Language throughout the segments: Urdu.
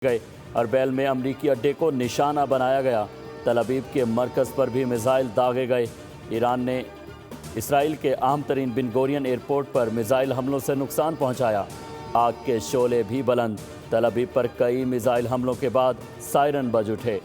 گئے۔ اربیل میں امریکی اڈے کو نشانہ بنایا گیا۔ تل ابیب کے مرکز پر بھی میزائل داغے گئے۔ ایران نے اسرائیل کے اہم ترین بن گورین ایئرپورٹ پر میزائل حملوں سے نقصان پہنچایا۔ آگ کے شعلے بھی بلند۔ تل ابیب پر کئی میزائل حملوں کے بعد سائرن بج اٹھے۔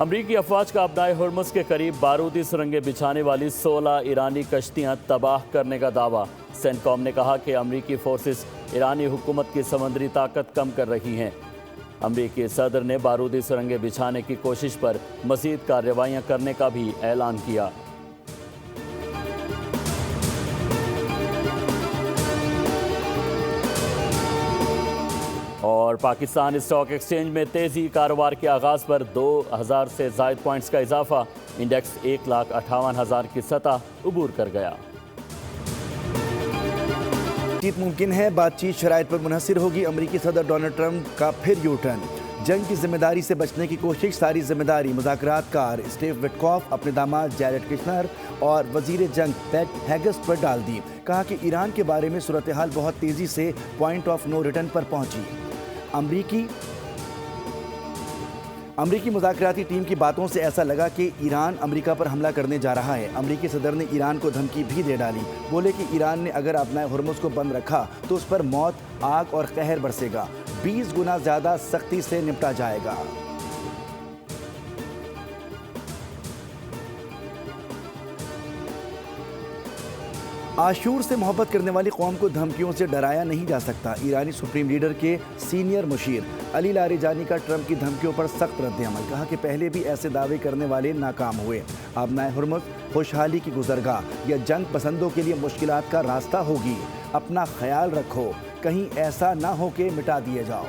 امریکی افواج کا اپنائے ہرمز کے قریب بارودی سرنگیں بچھانے والی 16 ایرانی کشتیاں تباہ کرنے کا دعویٰ۔ سینٹکام نے کہا کہ امریکی فورسز ایرانی حکومت کی سمندری طاقت کم کر رہی ہیں۔ امریکی صدر نے بارودی سرنگیں بچھانے کی کوشش پر مزید کارروائیاں کرنے کا بھی اعلان کیا۔ اور پاکستان اسٹاک ایکسچینج میں تیزی، کاروبار کے آغاز پر 2000 سے زائد پوائنٹس کا اضافہ۔ انڈیکس 1,58,000 کی سطح عبور کر گیا۔ بات چیت ممکن ہے، بات چیت شرائط پر منحصر ہوگی۔ امریکی صدر ڈونلڈ ٹرمپ کا پھر یو ٹرن۔ جنگ کی ذمہ داری سے بچنے کی کوشش، ساری ذمہ داری مذاکرات کار اسٹیو وٹکوف اپنے داماد جیریڈ کشنر اور وزیر جنگ پیٹ ہیگسٹ پر ڈال دی۔ کہا کہ ایران کے بارے میں صورتحال بہت تیزی سے پوائنٹ آف نو ریٹرن پر پہنچی۔ امریکی مذاکراتی ٹیم کی باتوں سے ایسا لگا کہ ایران امریکہ پر حملہ کرنے جا رہا ہے۔ امریکی صدر نے ایران کو دھمکی بھی دے ڈالی۔ بولے کہ ایران نے اگر اپنا ہرمز کو بند رکھا تو اس پر موت، آگ اور قہر برسے گا، 20 گنا زیادہ سختی سے نپٹا جائے گا۔ عاشور سے محبت کرنے والی قوم کو دھمکیوں سے ڈرایا نہیں جا سکتا۔ ایرانی سپریم لیڈر کے سینئر مشیر علی لاریجانی کا ٹرمپ کی دھمکیوں پر سخت رد عمل۔ کہا کہ پہلے بھی ایسے دعوے کرنے والے ناکام ہوئے۔ آبنائے ہرمز خوشحالی کی گزرگاہ یا جنگ پسندوں کے لیے مشکلات کا راستہ ہوگی۔ اپنا خیال رکھو، کہیں ایسا نہ ہو کہ مٹا دیے جاؤ۔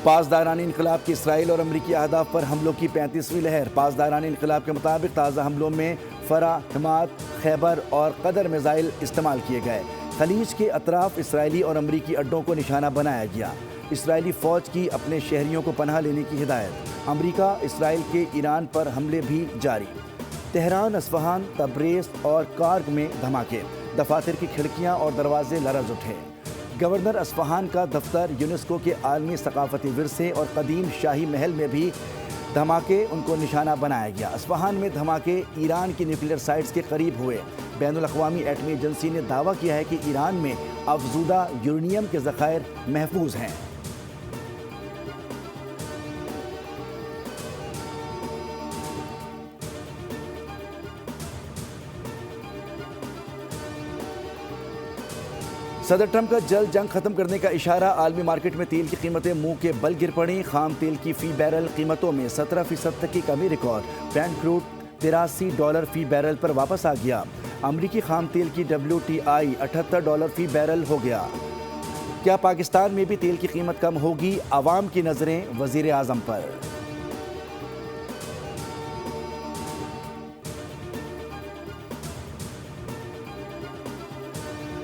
پاسداران انقلاب کے اسرائیل اور امریکی اہداف پر حملوں کی 35ویں لہر۔ پاسداران انقلاب کے مطابق تازہ حملوں میں فرا، حماد، خیبر اور قدر میزائل استعمال کیے گئے۔ خلیج کے اطراف اسرائیلی اور امریکی اڈوں کو نشانہ بنایا گیا۔ اسرائیلی فوج کی اپنے شہریوں کو پناہ لینے کی ہدایت۔ امریکہ اسرائیل کے ایران پر حملے بھی جاری۔ تہران، اصفہان، تبریز اور کارگ میں دھماکے۔ دفاتر کی کھڑکیاں اور دروازے لرز اٹھے۔ گورنر اصفہان کا دفتر، یونیسکو کے عالمی ثقافتی ورثے اور قدیم شاہی محل میں بھی دھماکے، ان کو نشانہ بنایا گیا۔ اصفہان میں دھماکے ایران کی نیوکلیئر سائٹس کے قریب ہوئے۔ بین الاقوامی ایٹمی ایجنسی نے دعویٰ کیا ہے کہ ایران میں افزودہ یورینیم کے ذخائر محفوظ ہیں۔ صدر ٹرمپ کا جلد جنگ ختم کرنے کا اشارہ۔ عالمی مارکیٹ میں تیل کی قیمتیں منہ کے بل گر پڑیں۔ خام تیل کی فی بیرل قیمتوں میں 17% تک کی کمی ریکارڈ۔ برنٹ کروڈ $83 فی بیرل پر واپس آ گیا۔ امریکی خام تیل کی WTI $78 فی بیرل ہو گیا۔ کیا پاکستان میں بھی تیل کی قیمت کم ہوگی؟ عوام کی نظریں وزیر اعظم پر۔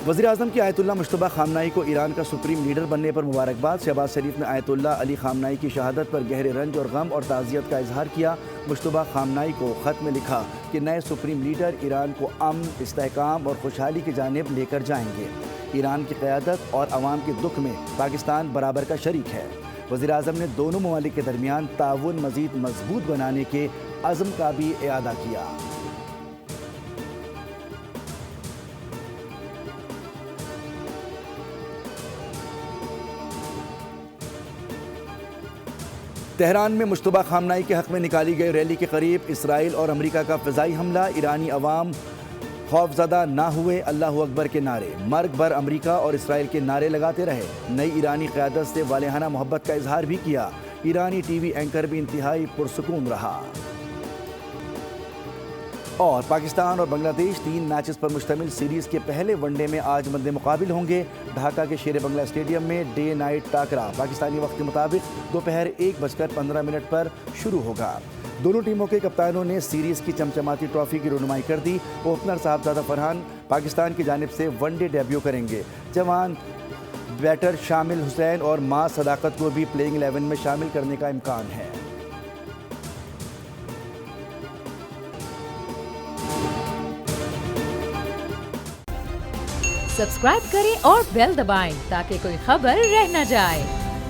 وزیر اعظم کی آیت اللہ مجتبیٰ خامنہئی کو ایران کا سپریم لیڈر بننے پر مبارکباد۔ شہباز شریف نے آیت اللہ علی خامنہئی کی شہادت پر گہرے رنج اور غم اور تعزیت کا اظہار کیا۔ مجتبیٰ خامنہئی کو خط میں لکھا کہ نئے سپریم لیڈر ایران کو امن، استحکام اور خوشحالی کی جانب لے کر جائیں گے۔ ایران کی قیادت اور عوام کے دکھ میں پاکستان برابر کا شریک ہے۔ وزیر اعظم نے دونوں ممالک کے درمیان تعاون مزید مضبوط بنانے کے عزم کا بھی اعادہ کیا۔ تہران میں مجتبیٰ خامنہئی کے حق میں نکالی گئی ریلی کے قریب اسرائیل اور امریکہ کا فضائی حملہ۔ ایرانی عوام خوفزدہ نہ ہوئے، اللہ اکبر کے نعرے، مرگ بر امریکہ اور اسرائیل کے نعرے لگاتے رہے۔ نئی ایرانی قیادت سے والہانہ محبت کا اظہار بھی کیا۔ ایرانی ٹی وی اینکر بھی انتہائی پرسکون رہا۔ اور پاکستان اور بنگلہ دیش 3 میچز پر مشتمل سیریز کے پہلے ون ڈے میں آج مد مقابل ہوں گے۔ ڈھاکہ کے شیر بنگلہ اسٹیڈیم میں ڈے نائٹ ٹاکرا پاکستانی وقت کے مطابق دوپہر 1:15 پر شروع ہوگا۔ دونوں ٹیموں کے کپتانوں نے سیریز کی چمچماتی ٹرافی کی رونمائی کر دی۔ اوپنر صاحبزادہ فرحان پاکستان کی جانب سے ون ڈے ڈیبیو کریں گے۔ جوان بیٹر شامل حسین اور ماں صداقت کو بھی پلئنگ 11 میں شامل کرنے کا امکان ہے۔ سبسکرائب کریں اور بیل دبائیں تاکہ کوئی خبر رہ نہ جائے۔